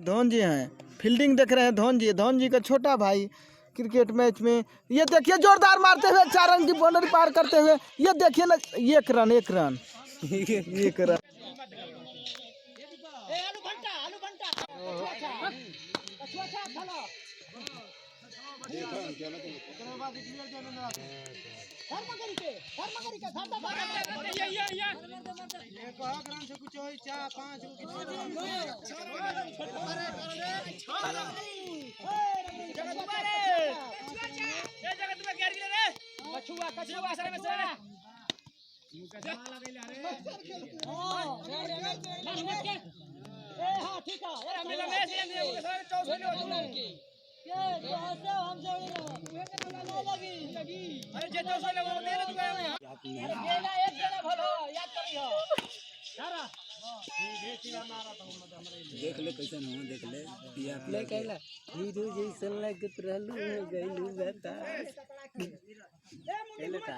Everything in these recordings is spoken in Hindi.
धोन जी हैं, फील्डिंग देख रहे हैं धोन जी का छोटा भाई क्रिकेट मैच में। ये देखिए जोरदार मारते हुए 4 रन की बाउंड्री पार करते हुए, ये देखिए ना, 1 रन 1 रन 1 रन। देख ले कैसे हो, देख ले पिया ले कहला हीरो जैसन लगत रहलू गइलू बता कहले का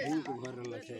भूख भरल छै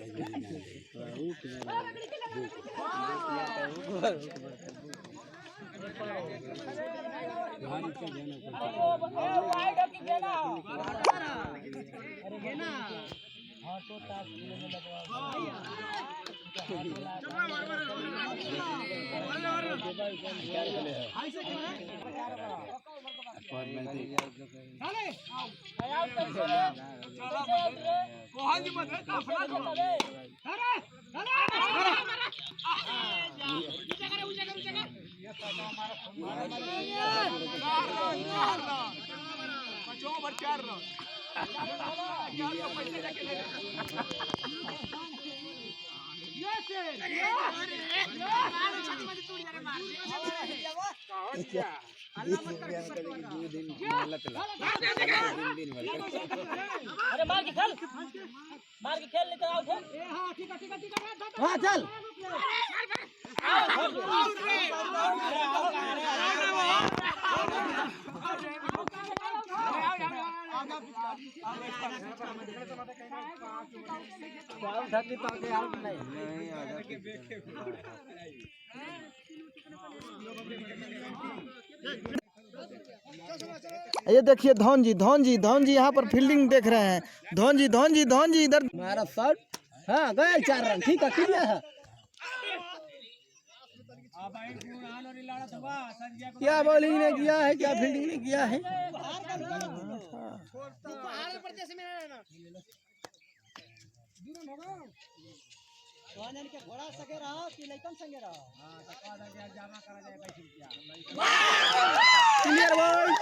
अरे मार के खेल लेकर आओ थे। हां ठीक है हां चल ये देखिए धोन जी यहाँ पर फील्डिंग देख रहे हैं। धोन जी इधर मारा शॉट। हाँ गए 4 रन ठीक है क्लियर है। क्या बॉलिंग ने किया है, क्या फील्डिंग ने किया है। Clear ball.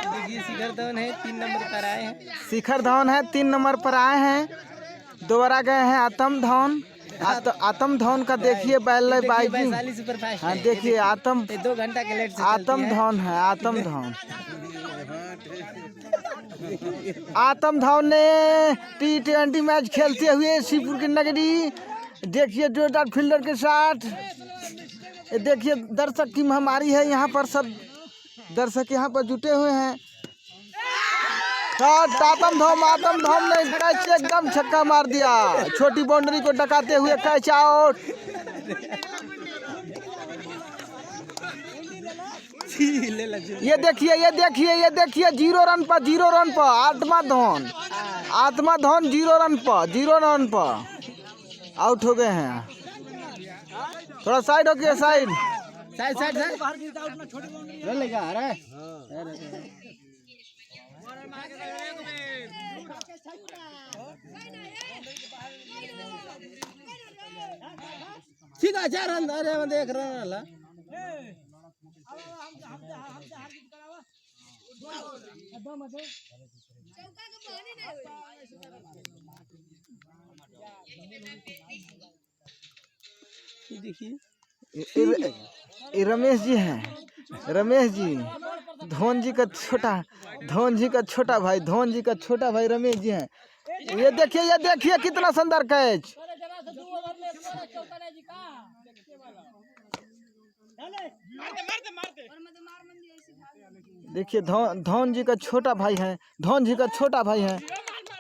देखिए शिखर धवन है 3 नंबर पर आए हैं। शिखर धवन है 3 नंबर पर आए हैं। दोबारा गए हैं आतम धवन का देखिए बैटिंग। हाँ देखिए 2 घंटा के लेट से आतम धवन ने T20 मैच खेलते हुए शिवपुर की नगरी। देखिए जोरदार फील्डर के साथ। देखिए दर्शक की महामारी है यहाँ पर, सब दर्शक यहाँ पर जुटे हुए हैं। आतम धवन ने कैच एकदम छक्का मार दिया, छोटी बाउंड्री को डकाते हुए कैच आउट। ये देखिए 0 रन पर आत्मा धवन 0 रन पर आउट हो गए हैं। थोड़ा साइड हो गया, साइड अरे ठीक है 4 रन अरे मैं देख रहा हूँ। देखिए रमेश जी हैं, धोन जी का छोटा भाई रमेश जी हैं। ये देखिए कितना सुंदर कैच। देखिए धोन जी का छोटा भाई है,